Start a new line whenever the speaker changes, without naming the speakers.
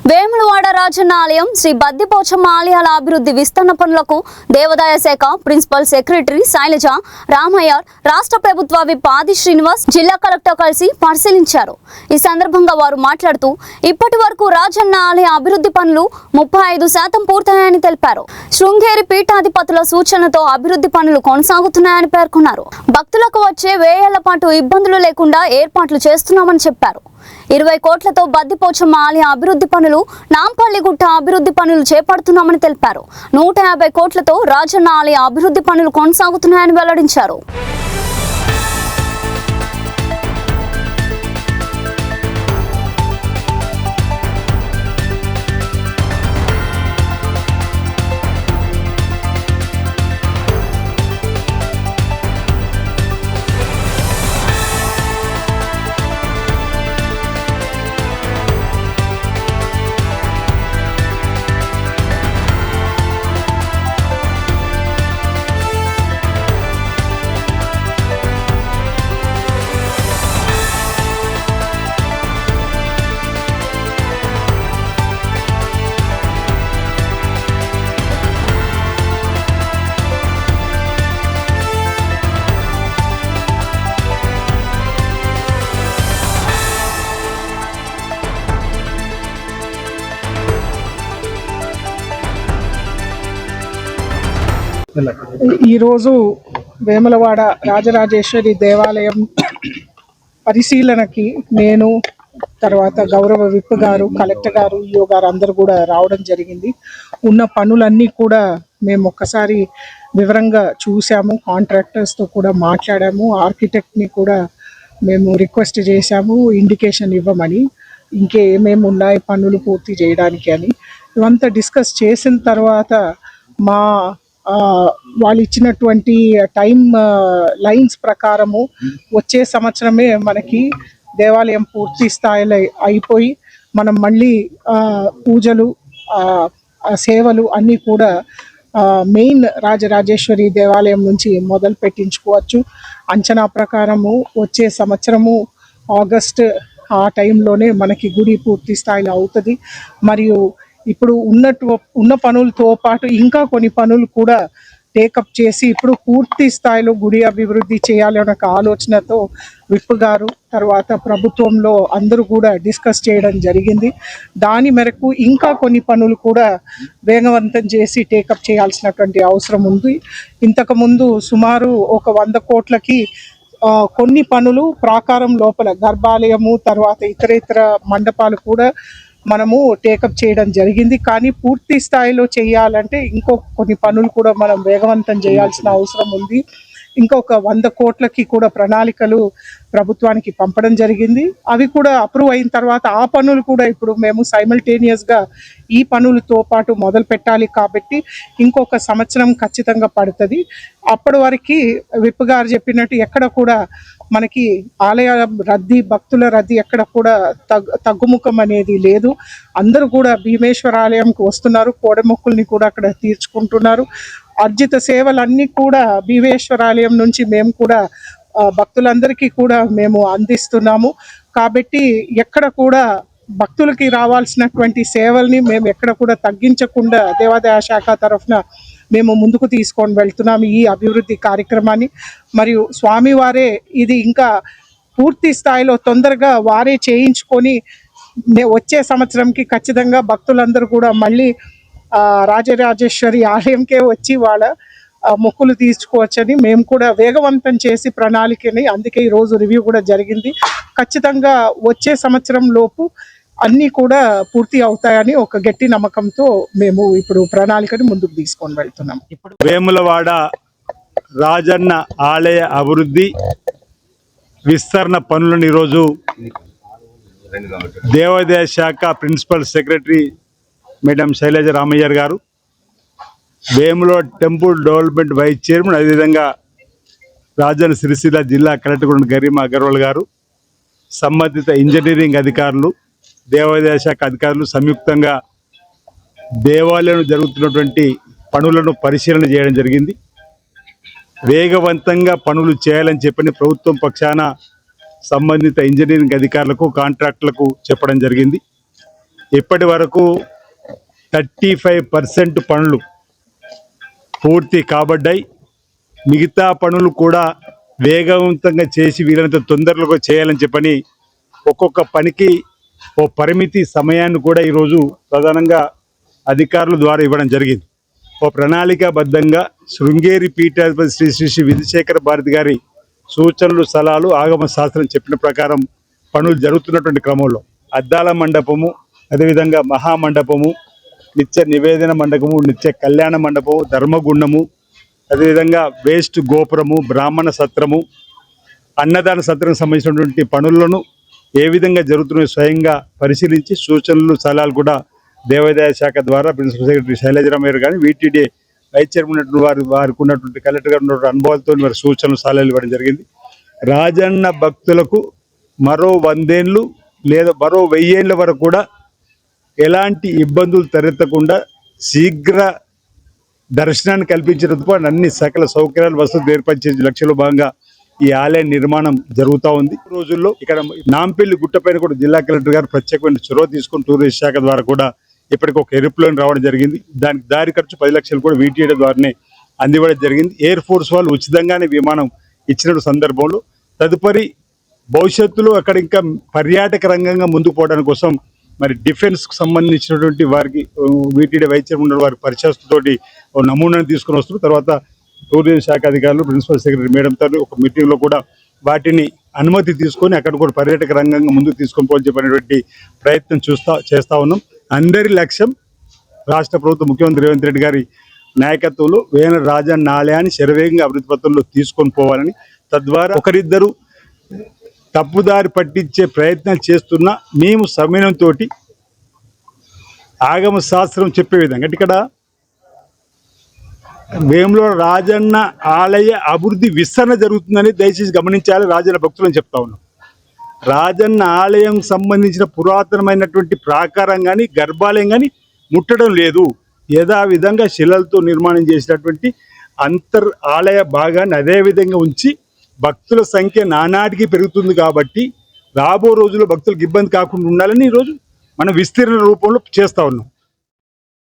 వేములవాడ రాజన్న ఆలయం శ్రీ బద్దిపోచమ్మ ఆలయాల అభివృద్ధి విస్తరణ పనులకు దేవాదాయ శాఖ ప్రిన్సిపల్ సెక్రటరీ శైలజ రామయ్య, రాష్ట్ర ప్రభుత్వ విప్ ఆది శ్రీనివాస్, జిల్లా కలెక్టర్ కలిసి పరిశీలించారు. ఈ సందర్భంగా వారు మాట్లాడుతూ ఇప్పటి వరకు రాజన్న ఆలయ అభివృద్ధి పనులు 35% పూర్తయ్యాయని తెలిపారు. శృంగేరి పీఠాధిపతుల సూచనలతో అభివృద్ధి పనులు కొనసాగుతున్నాయని పేర్కొన్నారు. భక్తులకు వచ్చే వేయేళ్ల పాటు ఇబ్బందులు లేకుండా ఏర్పాట్లు చేస్తున్నామని చెప్పారు. 20 కోట్లతో బద్దిపోచమ్మ ఆలయ అభివృద్ధి పనులు, నాంపల్లిగుట్ట అభివృద్ధి పనులు చేపడుతున్నామని తెలిపారు. 150 కోట్లతో రాజన్న ఆలయ అభివృద్ధి పనులు కొనసాగుతున్నాయని వెల్లడించారు.
ఈరోజు వేములవాడ రాజరాజేశ్వరి దేవాలయం పరిశీలనకి నేను, తర్వాత గౌరవ విప్ గారు, కలెక్టర్ గారు, ఈఓ గారు అందరూ కూడా రావడం జరిగింది. ఉన్న పనులన్నీ కూడా మేము ఒక్కసారి వివరంగా చూసాము. కాంట్రాక్టర్స్తో కూడా మాట్లాడాము. ఆర్కిటెక్ట్ని కూడా మేము రిక్వెస్ట్ చేశాము ఇండికేషన్ ఇవ్వమని, ఇంకేమేమి ఉన్నాయి పనులు పూర్తి చేయడానికి అని. ఇవంతా డిస్కస్ చేసిన తర్వాత వాళ్ళు ఇచ్చినటువంటి టైం లైన్స్ ప్రకారము వచ్చే సంవత్సరమే మనకి దేవాలయం పూర్తి స్థాయిలో అయిపోయి మనం మళ్ళీ పూజలు, సేవలు అన్నీ కూడా మెయిన్ రాజరాజేశ్వరి దేవాలయం నుంచి మొదలు పెట్టించుకోవచ్చు. అంచనా ప్రకారము వచ్చే సంవత్సరము ఆగస్ట్ ఆ టైంలోనే మనకి గుడి పూర్తి స్థాయిలో అవుతుంది. మరియు ఇప్పుడు ఉన్న పనులతో పాటు ఇంకా కొన్ని పనులు కూడా టేకప్ చేసి ఇప్పుడు పూర్తి స్థాయిలో గుడి అభివృద్ధి చేయాలనే ఒక ఆలోచనతో విప్ గారు, తర్వాత ప్రభుత్వంలో అందరూ కూడా డిస్కస్ చేయడం జరిగింది. దాని మేరకు ఇంకా కొన్ని పనులు కూడా వేగవంతం చేసి టేకప్ చేయాల్సినటువంటి అవసరం ఉంది. ఇంతకుముందు సుమారు ఒక 100 కోట్లకి కొన్ని పనులు ప్రాకారం లోపల గర్భాలయము, తర్వాత ఇతర మండపాలు కూడా మనము టేకప్ చేయడం జరిగింది. కానీ పూర్తి స్థాయిలో చేయాలంటే కొన్ని పనులు కూడా మనం వేగవంతం చేయాల్సిన అవసరం ఉంది. ఇంకొక 100 కోట్లకి కూడా ప్రణాళికలు ప్రభుత్వానికి పంపడం జరిగింది. అవి కూడా అప్రూవ్ అయిన తర్వాత ఆ పనులు కూడా ఇప్పుడు మేము సైమల్టేనియస్గా ఈ పనులతో పాటు మొదలు పెట్టాలి. కాబట్టి ఇంకొక సంవత్సరం ఖచ్చితంగా పడుతుంది. అప్పటి వరకు విప్ గారు చెప్పినట్టు ఎక్కడ కూడా మనకి ఆలయ రద్దీ, భక్తుల రద్దీ ఎక్కడ కూడా తగ్గుముఖం అనేది లేదు. అందరూ కూడా భీమేశ్వర ఆలయంకి వస్తున్నారు, కోడెమొక్కుల్ని కూడా అక్కడ తీర్చుకుంటున్నారు. అర్జిత సేవలన్నీ కూడా భీమేశ్వరాలయం నుంచి మేము కూడా భక్తులందరికీ కూడా మేము అందిస్తున్నాము. కాబట్టి ఎక్కడ కూడా భక్తులకి రావాల్సినటువంటి సేవల్ని మేము ఎక్కడ కూడా తగ్గించకుండా దేవాదాయ శాఖ తరఫున మేము ముందుకు తీసుకొని వెళ్తున్నాము ఈ అభివృద్ధి కార్యక్రమాన్ని. మరియు స్వామివారే ఇది ఇంకా పూర్తి స్థాయిలో తొందరగా వారే చేయించుకొని వచ్చే సంవత్సరంకి ఖచ్చితంగా భక్తులందరూ కూడా మళ్ళీ రాజరాజేశ్వరి ఆలయంకే వచ్చి వాళ్ళ మొక్కులు తీర్చుకోవచ్చని మేము కూడా వేగవంతం చేసి ప్రణాళికని, అందుకే ఈరోజు రివ్యూ కూడా జరిగింది. ఖచ్చితంగా వచ్చే సంవత్సరం లోపు అన్నీ కూడా పూర్తి అవుతాయని ఒక గట్టి నమ్మకంతో మేము ఇప్పుడు ప్రణాళికని ముందుకు తీసుకొని వెళ్తున్నాం.
వేములవాడ రాజన్న ఆలయ అభివృద్ధి విస్తరణ పనులను ఈరోజు దేవాదాయ శాఖ principal secretary madam Shailaja Ramaiah garu, Vemulawada temple development vice chairman, అదేవిధంగా రాజన్న సిరిసిల్ల జిల్లా కలెక్టర్ గరిమా అగర్వాల్ గారు, సంబంధిత ఇంజనీరింగ్ అధికారులు, దేవాదాయ శాఖ అధికారులు సంయుక్తంగా దేవాలయంలో జరుగుతున్నటువంటి పనులను పరిశీలన చేయడం జరిగింది. వేగవంతంగా పనులు చేయాలని చెప్పని ప్రభుత్వం పక్షాన సంబంధిత ఇంజనీరింగ్ అధికారులకు, కాంట్రాక్టులకు చెప్పడం జరిగింది. ఇప్పటి వరకు 35% పనులు పూర్తి కాబడ్డాయి. మిగతా పనులు కూడా వేగవంతంగా చేసి వీలైనంత తొందరలో చేయాలని చెప్పని ఒక్కొక్క పనికి ఓ పరిమితి సమయాన్ని కూడా ఈరోజు ప్రధానంగా అధికారుల ద్వారా ఇవ్వడం జరిగింది. ఓ ప్రణాళికాబద్ధంగా శృంగేరి పీఠాధిపతి శ్రీ శ్రీ శ్రీ విధుశేఖర భారతి గారి సూచనలు సలహాలు ఆగమ శాస్త్రం చెప్పిన ప్రకారం పనులు జరుగుతున్నటువంటి క్రమంలో అద్దాల మండపము, అదేవిధంగా మహామండపము, నిత్య నివేదన మండపము, నిత్య కళ్యాణ మండపము, ధర్మగుండము, అదేవిధంగా వేస్ట్ గోపురము, బ్రాహ్మణ సత్రము, అన్నదాన సత్రం సంబంధించినటువంటి పనులను ఏ విధంగా జరుగుతున్నాయో స్వయంగా పరిశీలించి సూచనలు సలహాలు కూడా దేవాదాయ శాఖ ద్వారా ప్రిన్సిపల్ సెక్రటరీ శైలజరామయ్య కానీ వీటీడీ వైస్ చైర్మన్ వారికి ఉన్నటువంటి కలెక్టర్ గారు ఉన్నటువంటి అనుభవాలతో వారి సూచనలు సలహాలు ఇవ్వడం జరిగింది. రాజన్న భక్తులకు మరో 100 ఏళ్ళు లేదా మరో 1000 ఏళ్ళ వరకు కూడా ఎలాంటి ఇబ్బందులు తలెత్తకుండా శీఘ్ర దర్శనాన్ని కల్పించడంతో పాటు అన్ని సకల సౌకర్యాలు వసతులు ఏర్పరిచే లక్ష్యంలో భాగంగా ఈ ఆలయ నిర్మాణం జరుగుతూ ఉంది. ఈ రోజుల్లో ఇక్కడ నాంపల్లి గుట్టపైన కూడా జిల్లా కలెక్టర్ గారు ప్రత్యేకమైన చొరవ తీసుకుని టూరిస్ట్ శాఖ ద్వారా కూడా ఇప్పటికి ఒక ఏరోప్లేన్ రావడం జరిగింది. దానికి దారి ఖర్చు 10 లక్షలు కూడా వీటీడీ ద్వారానే అందివ్వడం జరిగింది. ఎయిర్ ఫోర్స్ వాళ్ళు ఉచితంగానే విమానం ఇచ్చిన సందర్భంలో తదుపరి భవిష్యత్తులో అక్కడ ఇంకా పర్యాటక రంగంగా ముందుకు పోవడానికి కోసం మరి డిఫెన్స్కు సంబంధించినటువంటి వారికి వీటీడీ వైస్ చైర్మన్ వారి పరిచయతోటి నమూనాను తీసుకుని వస్తున్నారు. తర్వాత టూరిజం శాఖ అధికారులు ప్రిన్సిపల్ సెక్రటరీ మేడంతో ఒక మీటింగ్లో కూడా వాటిని అనుమతి తీసుకొని అక్కడ కూడా పర్యాటక రంగంగా ముందుకు తీసుకొని పోని చెప్పినటువంటి ప్రయత్నం చేస్తా ఉన్నాం. అందరి లక్ష్యం రాష్ట్ర ప్రభుత్వం ముఖ్యమంత్రి రేవంత్ రెడ్డి గారి నాయకత్వంలో వేన రాజన్న ఆలయాన్ని శరవేగంగా అభివృద్ధి పత్రంలో తీసుకొని పోవాలని, తద్వారా ఒకరిద్దరు తప్పుదారి పట్టించే ప్రయత్నాలు చేస్తున్నా మేము సమయంతో ఆగమ శాస్త్రం చెప్పే విధంగా ఇక్కడ వేములవాడ రాజన్న ఆలయ అభివృద్ధి విస్తరణ జరుగుతుందని దయచేసి గమనించాలి. రాజన్న భక్తులని చెప్తా ఉన్నాం. రాజన్న ఆలయం సంబంధించిన పురాతనమైనటువంటి ప్రాకారం కానీ గర్భాలయం కానీ ముట్టడం లేదు. యథావిధంగా శిలలతో నిర్మాణం చేసినటువంటి ఆలయ భాగాన్ని అదే విధంగా ఉంచి భక్తుల సంఖ్య నానాటికి పెరుగుతుంది కాబట్టి రాబో రోజుల్లో భక్తులకు ఇబ్బంది కాకుండా ఉండాలని ఈరోజు మనం విస్తీర్ణ రూపంలో చేస్తూ ఉన్నాం.